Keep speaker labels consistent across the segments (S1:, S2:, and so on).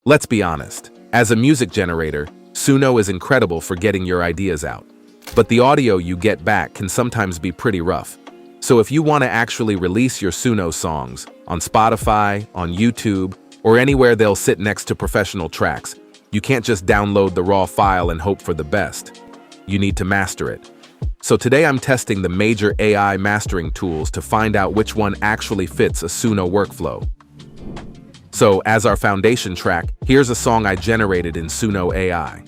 S1: Let's be honest, as a music generator, Suno is incredible for getting your ideas out. But the audio you get back can sometimes be pretty rough. So if you want to actually release your Suno songs on Spotify, on YouTube, or anywhere they'll sit next to professional tracks, you can't just download the raw file and hope for the best. You need to master it. So today I'm testing the major AI mastering tools to find out which one actually fits a Suno workflow. So as our foundation track, here's a song I generated in Suno AI.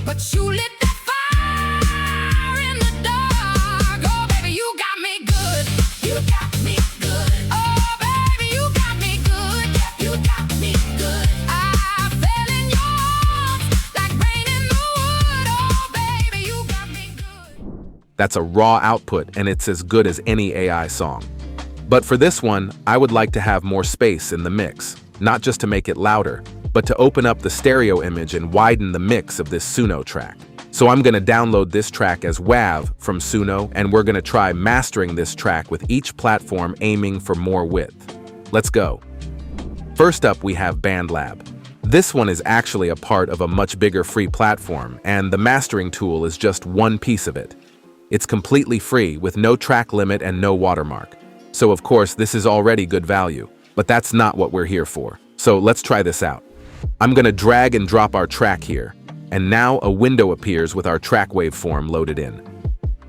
S2: But you lit that fire in the dark. Oh, baby, you got me good. You got me good. Oh, baby, you got me good. You got me good. I fell in your arms like rain in the wood. Oh, baby, you got me good.
S1: That's a raw output, and it's as good as any AI song. But for this one, I would like to have more space in the mix, not just to make it louder, but to open up the stereo image and widen the mix of this Suno track. So I'm going to download this track as WAV from Suno, and we're going to try mastering this track with each platform aiming for more width. Let's go. First up, we have BandLab. This one is actually a part of a much bigger free platform, and the mastering tool is just one piece of it. It's completely free with no track limit and no watermark. So of course, this is already good value, but that's not what we're here for. So let's try this out. I'm going to drag and drop our track here, and now a window appears with our track waveform loaded in.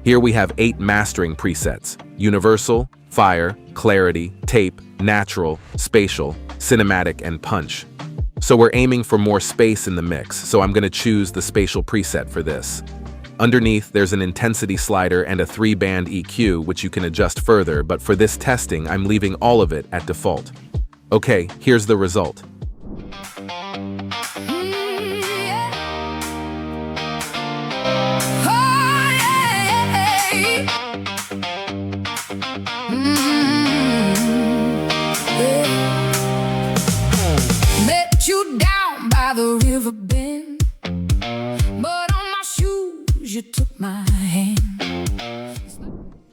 S1: Here we have 8 mastering presets: universal, fire, clarity, tape, natural, spatial, cinematic, and punch. So we're aiming for more space in the mix, so I'm going to choose the spatial preset for this. Underneath, there's an intensity slider and a 3-band EQ, which you can adjust further, but for this testing, I'm leaving all of it at default. Okay, here's the result.
S2: Met you down by the river bend, but on my shoes you took my hand.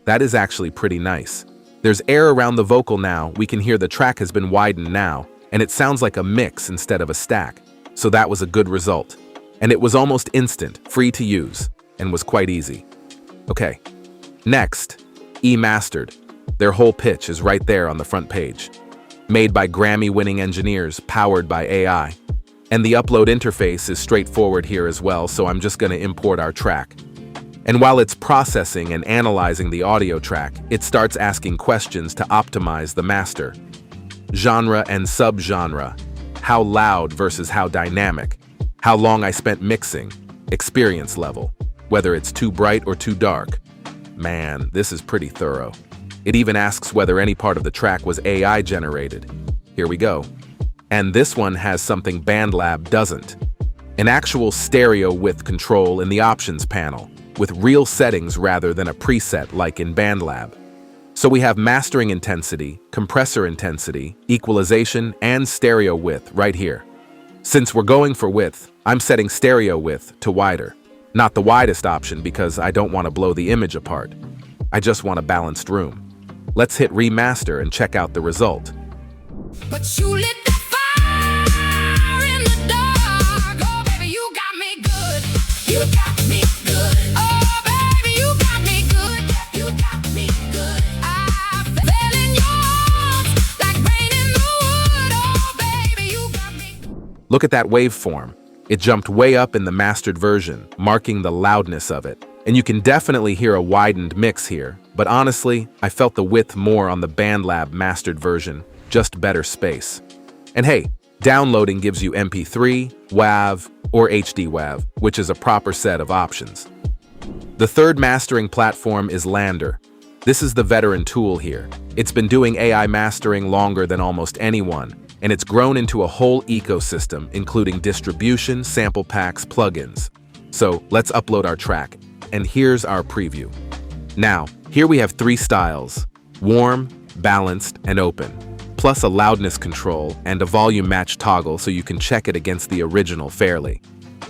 S1: That is actually pretty nice. There's air around the vocal now, we can hear the track has been widened now, and it sounds like a mix instead of a stack. So that was a good result. And it was almost instant, free to use, and was quite easy. Okay, next, eMastered. Their whole pitch is right there on the front page. Made by Grammy-winning engineers, powered by AI. And the upload interface is straightforward here as well, so I'm just going to import our track. And while it's processing and analyzing the audio track, it starts asking questions to optimize the master. Genre and subgenre. How loud versus how dynamic. How long I spent mixing. Experience level. Whether it's too bright or too dark. Man, this is pretty thorough. It even asks whether any part of the track was AI generated. Here we go. And this one has something BandLab doesn't. An actual stereo width control in the options panel, with real settings rather than a preset like in BandLab. So we have mastering intensity, compressor intensity, equalization, and stereo width right here. Since we're going for width, I'm setting stereo width to wider. Not the widest option because I don't want to blow the image apart. I just want a balanced room. Let's hit remaster and check out the result.
S2: But you lit that fire in the dark. Oh, baby, you got me good. You got me good. Oh, baby, you got me good. You got me good. I fell in your arms like rain in the wood. Oh, baby, you got me good.
S1: Look at that waveform. It jumped way up in the mastered version, marking the loudness of it. And you can definitely hear a widened mix here, but honestly, I felt the width more on the BandLab mastered version, just better space. And hey, downloading gives you MP3, WAV, or HD WAV, which is a proper set of options. The third mastering platform is LANDR. This is the veteran tool here. It's been doing AI mastering longer than almost anyone, and it's grown into a whole ecosystem, including distribution, sample packs, plugins. So let's upload our track. And here's our preview. Now, here we have 3 styles: warm, balanced, and open, plus a loudness control and a volume match toggle so you can check it against the original fairly.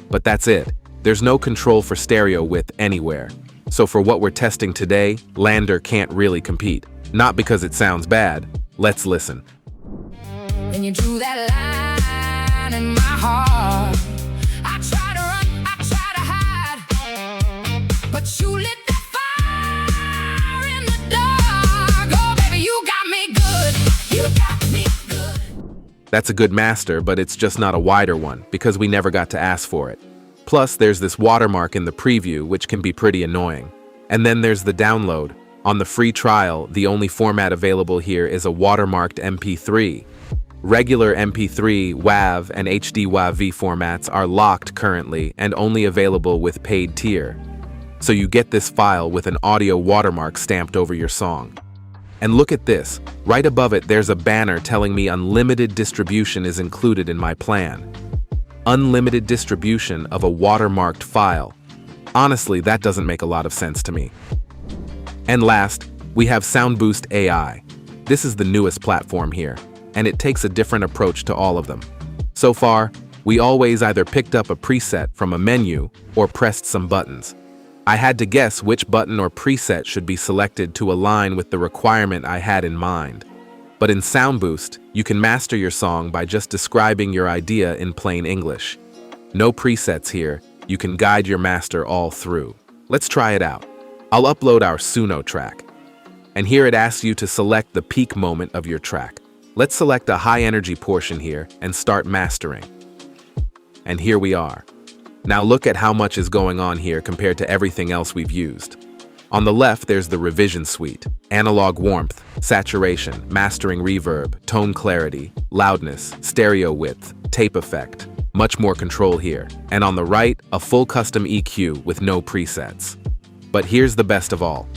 S1: But that's it. There's no control for stereo width anywhere. So for what we're testing today, LANDR can't really compete. Not because it sounds bad. Let's listen.
S2: Then you drew that line
S1: That's a good master, but it's just not a wider one because we never got to ask for it. Plus, there's this watermark in the preview, which can be pretty annoying. And then there's the download. On the free trial, the only format available here is a watermarked MP3. Regular MP3, WAV, and HD WAV formats are locked currently and only available with paid tier. So you get this file with an audio watermark stamped over your song. And look at this. Right above it, there's a banner telling me unlimited distribution is included in my plan. Unlimited distribution of a watermarked file. Honestly, that doesn't make a lot of sense to me. And last, we have Suno AI. This is the newest platform here, and it takes a different approach to all of them. So far, we always either picked up a preset from a menu or pressed some buttons. I had to guess which button or preset should be selected to align with the requirement I had in mind. But in Suno, you can master your song by just describing your idea in plain English. No presets here, you can guide your master all through. Let's try it out. I'll upload our Suno track. And here it asks you to select the peak moment of your track. Let's select a high energy portion here and start mastering. And here we are. Now look at how much is going on here compared to everything else we've used. On the left, there's the revision suite, analog warmth, saturation, mastering reverb, tone clarity, loudness, stereo width, tape effect, much more control here. And on the right, a full custom EQ with no presets. But here's the best of all.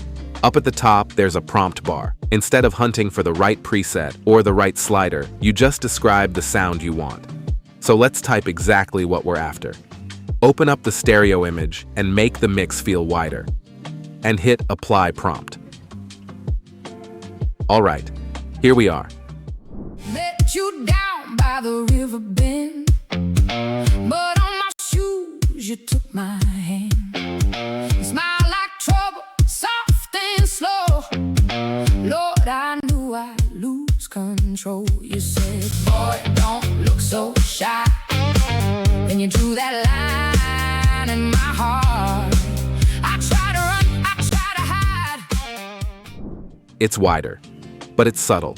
S1: Up at the top, there's a prompt bar. Instead of hunting for the right preset or the right slider, you just describe the sound you want. So let's type exactly what we're after. Open up the stereo image and make the mix feel wider. And hit Apply Prompt. All right, here we are.
S2: Met you down by the river bend, but on my shoes you took my hand. You smile like trouble, soft and slow. Lord, I knew I'd lose control. You said, boy, don't look so shy. Then you drew that line in my heart. I try to run, I try to hide.
S1: It's wider, but it's subtle.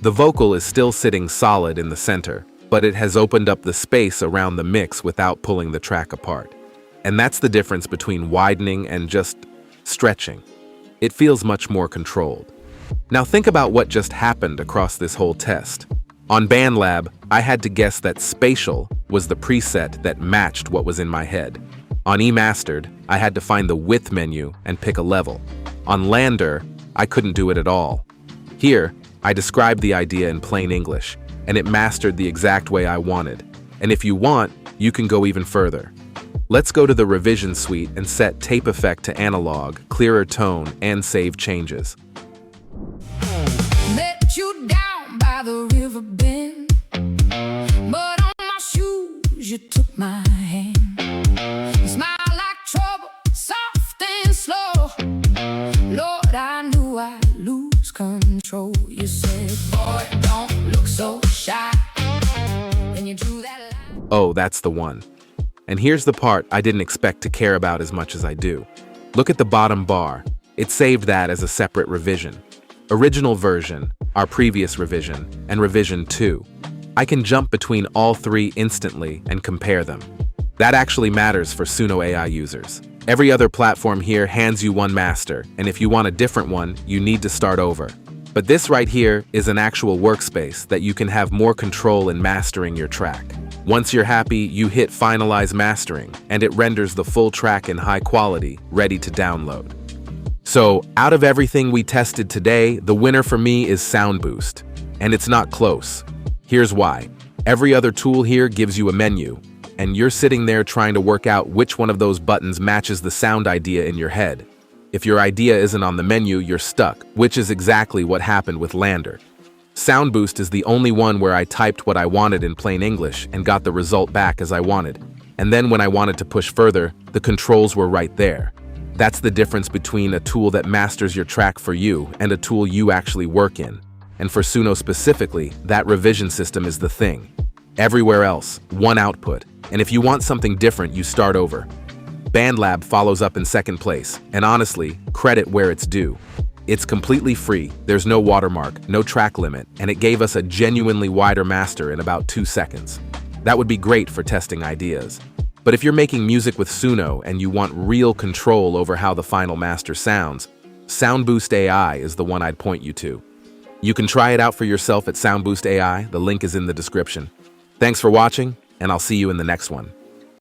S1: The vocal is still sitting solid in the center, but it has opened up the space around the mix without pulling the track apart. And that's the difference between widening and just stretching. It feels much more controlled. Now think about what just happened across this whole test. On BandLab, I had to guess that spatial was the preset that matched what was in my head. On eMastered, I had to find the width menu and pick a level. On LANDR, I couldn't do it at all. Here, I described the idea in plain English, and it mastered the exact way I wanted. And if you want, you can go even further. Let's go to the revision suite and set tape effect to analog, clearer tone, and save changes.
S2: Met you down by the river bend, but on my shoes you took my hand. You smile like trouble, soft and slow. Lord, I knew I'd lose control. You said, boy, don't look so shy. Then you drew that line.
S1: Oh, that's the one. And here's the part I didn't expect to care about as much as I do. Look at the bottom bar. It saved that as a separate revision. Original version, our previous revision, and revision 2. I can jump between all three instantly and compare them. That actually matters for Suno AI users. Every other platform here hands you one master, and if you want a different one, you need to start over. But this right here is an actual workspace that you can have more control in mastering your track. Once you're happy, you hit Finalize Mastering, and it renders the full track in high quality, ready to download. So, out of everything we tested today, the winner for me is Suno, and it's not close. Here's why. Every other tool here gives you a menu, and you're sitting there trying to work out which one of those buttons matches the sound idea in your head. If your idea isn't on the menu, you're stuck, which is exactly what happened with LANDR. Suno is the only one where I typed what I wanted in plain English and got the result back as I wanted. And then when I wanted to push further, the controls were right there. That's the difference between a tool that masters your track for you and a tool you actually work in. And for Suno specifically, that revision system is the thing. Everywhere else, one output. And if you want something different, you start over. BandLab follows up in second place, and honestly, credit where it's due. It's completely free, there's no watermark, no track limit, and it gave us a genuinely wider master in about 2 seconds. That would be great for testing ideas. But if you're making music with Suno and you want real control over how the final master sounds, SoundBoost AI is the one I'd point you to. You can try it out for yourself at SoundBoost AI, the link is in the description. Thanks for watching, and I'll see you in the next one.